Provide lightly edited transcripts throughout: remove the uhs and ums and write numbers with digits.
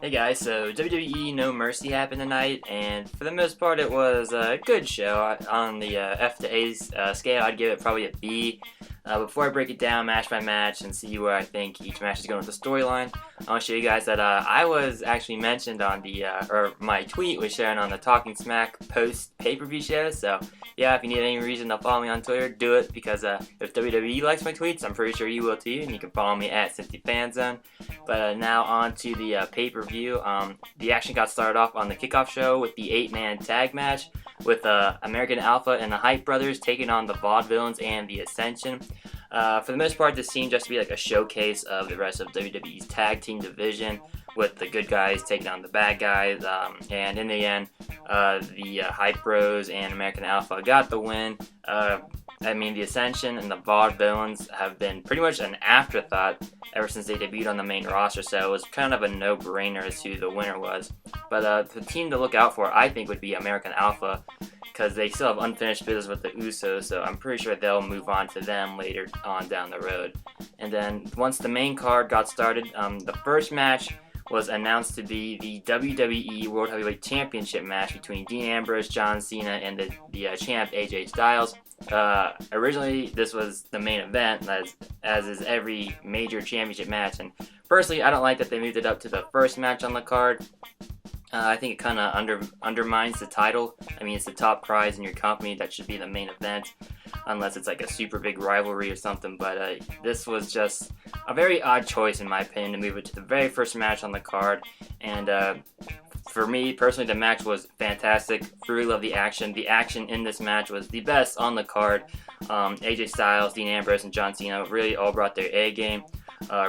Hey guys, so WWE No Mercy happened tonight, and for the most part it was a good show. On the F to A scale, I'd give it probably a B. Before I break it down match by match and see where I think each match is going with the storyline, I want to show you guys that I was actually mentioned on the, or my tweet was shared on the Talking Smack post pay-per-view show, so yeah, if you need any reason to follow me on Twitter, do it, because if WWE likes my tweets, I'm pretty sure you will too, and you can follow me at Cincy Fan Zone. But now on to the pay-per-view. The action got started off on the kickoff show with the 8-man tag match with American Alpha and the Hype Brothers taking on the Vaudevillains and the Ascension. For the most part, this seemed just to be like a showcase of the rest of WWE's tag team division, with the good guys taking on the bad guys, and in the end, the Hype Bros and American Alpha got the win. The Ascension and the Vaudevillains have been pretty much an afterthought ever since they debuted on the main roster, so it was kind of a no-brainer as to who the winner was. But the team to look out for, I think, would be American Alpha, because they still have unfinished business with the Usos, so I'm pretty sure they'll move on to them later on down the road. And then once the main card got started, the first match was announced to be the WWE World Heavyweight Championship match between Dean Ambrose, John Cena, and the champ AJ Styles. Originally, this was the main event, as is every major championship match, and personally, I don't like that they moved it up to the first match on the card. I think it kind of undermines the title. I mean, it's the top prize in your company, that should be the main event, unless it's like a super big rivalry or something, but this was just a very odd choice in my opinion to move it to the very first match on the card. And for me personally, the match was fantastic. Really love the action. The action in this match was the best on the card. AJ Styles, Dean Ambrose, and John Cena really all brought their A game.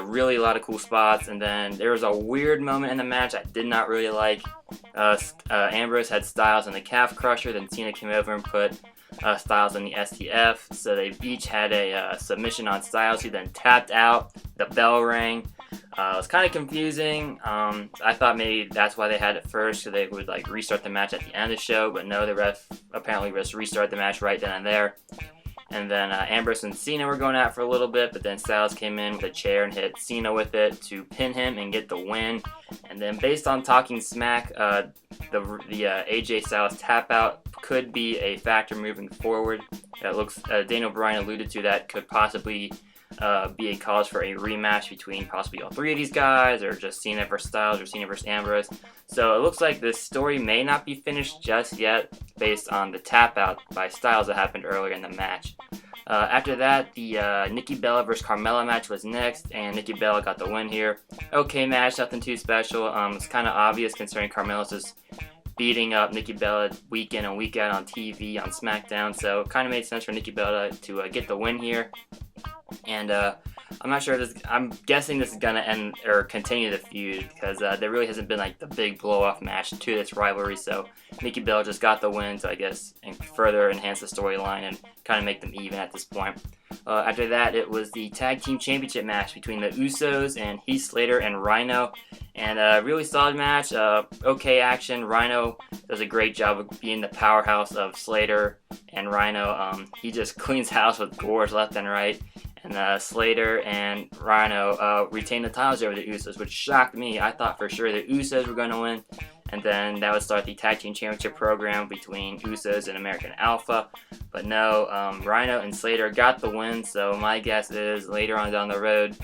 Really a lot of cool spots, and then there was a weird moment in the match I did not really like. Ambrose had Styles in the calf crusher, then Cena came over and put Styles in the STF, so they each had a submission on Styles, who then tapped out. The bell rang. It was kind of confusing. I thought maybe that's why they had it first, so they would like restart the match at the end of the show, but no, the ref apparently just restarted the match right then and there. And then Ambrose and Cena were going out for a little bit, but then Styles came in with a chair and hit Cena with it to pin him and get the win. And then based on Talking Smack, the AJ Styles tap out could be a factor moving forward. It looks, Daniel Bryan alluded to that could possibly be a cause for a rematch between possibly all three of these guys, or just Cena versus Styles or Cena versus Ambrose. So it looks like this story may not be finished just yet based on the tap out by Styles that happened earlier in the match. After that, the Nikki Bella versus Carmella match was next, and Nikki Bella got the win here. Okay match, nothing too special. It's kind of obvious considering Carmella's just beating up Nikki Bella week in and week out on TV on SmackDown, so it kind of made sense for Nikki Bella to get the win here. And I'm not sure if this, I'm guessing this is gonna end or continue the feud, because there really hasn't been like the big blow-off match to this rivalry, so Nikki Bella just got the win to, I guess, and further enhance the storyline and kind of make them even at this point. After that, it was the Tag Team Championship match between the Usos and Heath Slater and Rhino, and a really solid match. Okay action. Rhino does a great job of being the powerhouse of Slater and Rhino. He just cleans house with gores left and right. And Slater and Rhino retained the titles over the Usos, which shocked me. I thought for sure the Usos were going to win, and then that would start the Tag Team Championship program between Usos and American Alpha. But no, Rhino and Slater got the win, so my guess is later on down the road,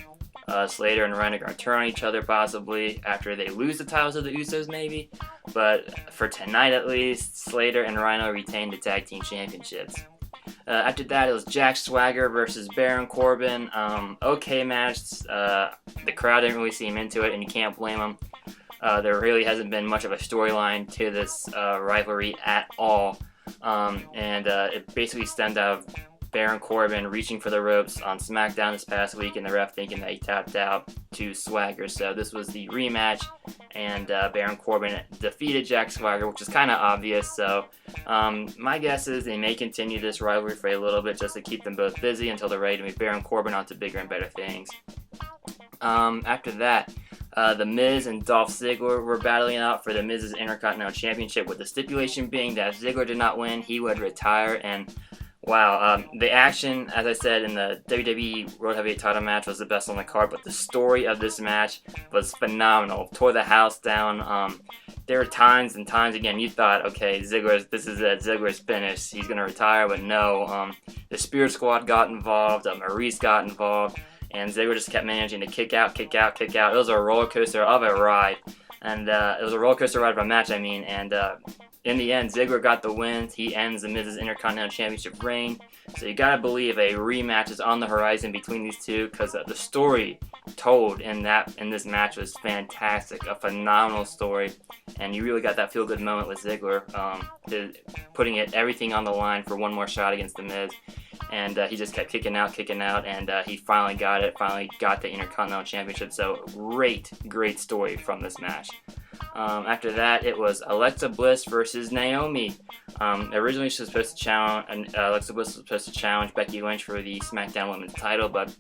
Slater and Rhino are going to turn on each other possibly after they lose the titles of the Usos maybe. But for tonight at least, Slater and Rhino retained the Tag Team Championships. After that, it was Jack Swagger versus Baron Corbin. Okay match. The crowd didn't really seem into it, and you can't blame them. There really hasn't been much of a storyline to this rivalry at all. It basically stemmed out of Baron Corbin reaching for the ropes on SmackDown this past week, and the ref thinking that he tapped out to Swagger. So this was the rematch, and Baron Corbin defeated Jack Swagger, which is kind of obvious. So my guess is they may continue this rivalry for a little bit just to keep them both busy until they're ready to move Baron Corbin on to bigger and better things. After that, The Miz and Dolph Ziggler were battling out for The Miz's Intercontinental Championship, with the stipulation being that if Ziggler did not win, he would retire. And Wow, the action, as I said, in the WWE World Heavyweight title match was the best on the card, but the story of this match was phenomenal. Tore the house down. There were times and times again you thought, okay, this is it. Ziggler's finished. He's going to retire, but no. The Spirit Squad got involved. Maurice got involved, and Ziggler just kept managing to kick out, kick out, kick out. It was a roller coaster of a ride, and it was a roller coaster ride of a match, and in the end, Ziggler got the win. He ends the Miz's Intercontinental Championship reign. So you gotta believe a rematch is on the horizon between these two, because the story told in this match was fantastic, a phenomenal story, and you really got that feel-good moment with Ziggler, putting everything on the line for one more shot against the Miz, and he just kept kicking out, and he finally got it. Finally got the Intercontinental Championship. So great story from this match. After that, it was Alexa Bliss versus Naomi. Originally, she was supposed to challenge. Alexa Bliss was supposed to challenge Becky Lynch for the SmackDown Women's title, but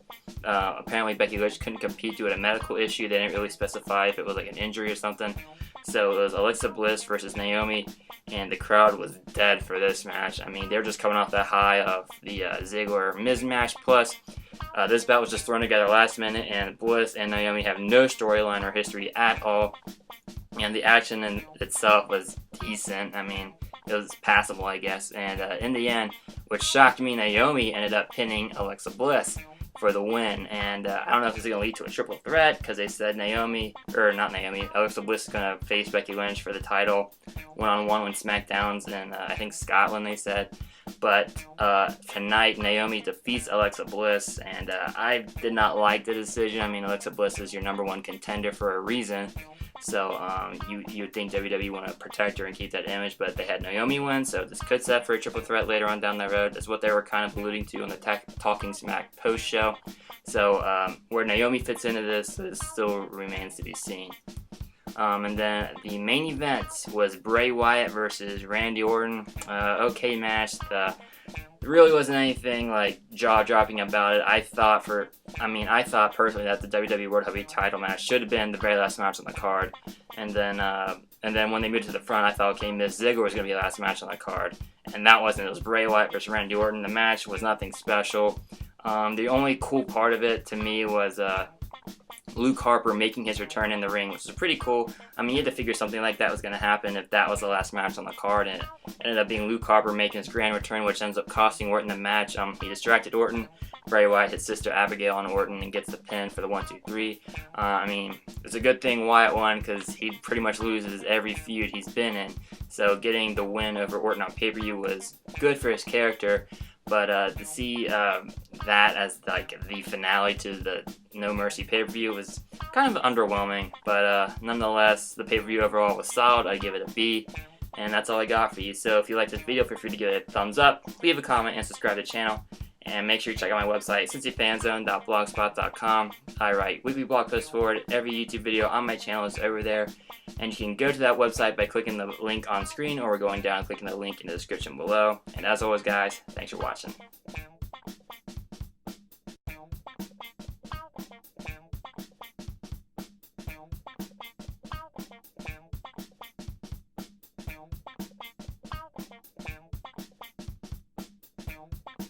apparently Becky Lynch couldn't compete due to a medical issue. They didn't really specify if it was like an injury or something. So it was Alexa Bliss versus Naomi, and the crowd was dead for this match. I mean, they were just coming off that high of the Ziggler Miz match. Plus, this bout was just thrown together last minute, and Bliss and Naomi have no storyline or history at all. And the action in itself was decent. I mean, it was passable, I guess. And in the end, which shocked me, Naomi ended up pinning Alexa Bliss for the win. And I don't know if this is going to lead to a triple threat, because they said Alexa Bliss is going to face Becky Lynch for the title one-on-one when SmackDown's in, I think, Scotland, they said. But tonight, Naomi defeats Alexa Bliss, and I did not like the decision. I mean, Alexa Bliss is your number one contender for a reason. So you would think WWE want to protect her and keep that image, but they had Naomi win, so this could set for a triple threat later on down the road. That's what they were kind of alluding to on the Talking Smack post show. So where Naomi fits into this still remains to be seen. And then the main event was Bray Wyatt versus Randy Orton. Okay match. There really wasn't anything like jaw-dropping about it. I thought personally that the WWE World Heavyweight title match should have been the very last match on the card. And then when they moved to the front, I thought, okay, Miz Ziggler was going to be the last match on the card. And that wasn't. It was Bray Wyatt versus Randy Orton. The match was nothing special. The only cool part of it to me was Luke Harper making his return in the ring, which was pretty cool. I mean, you had to figure something like that was going to happen if that was the last match on the card, and it ended up being Luke Harper making his grand return, which ends up costing Orton the match. He distracted Orton. Bray Wyatt hits Sister Abigail on Orton and gets the pin for the 1-2-3. I mean, it's a good thing Wyatt won, because he pretty much loses every feud he's been in. So getting the win over Orton on pay-per-view was good for his character. But to see that as like the finale to the No Mercy pay-per-view was kind of underwhelming. But nonetheless, the pay-per-view overall was solid. I give it a B. And that's all I got for you. So if you like this video, feel free to give it a thumbs up, leave a comment, and subscribe to the channel. And make sure you check out my website, cincyfanzone.blogspot.com. I write weekly blog posts for it. Every YouTube video on my channel is over there. And you can go to that website by clicking the link on screen, or going down and clicking the link in the description below. And as always, guys, thanks for watching.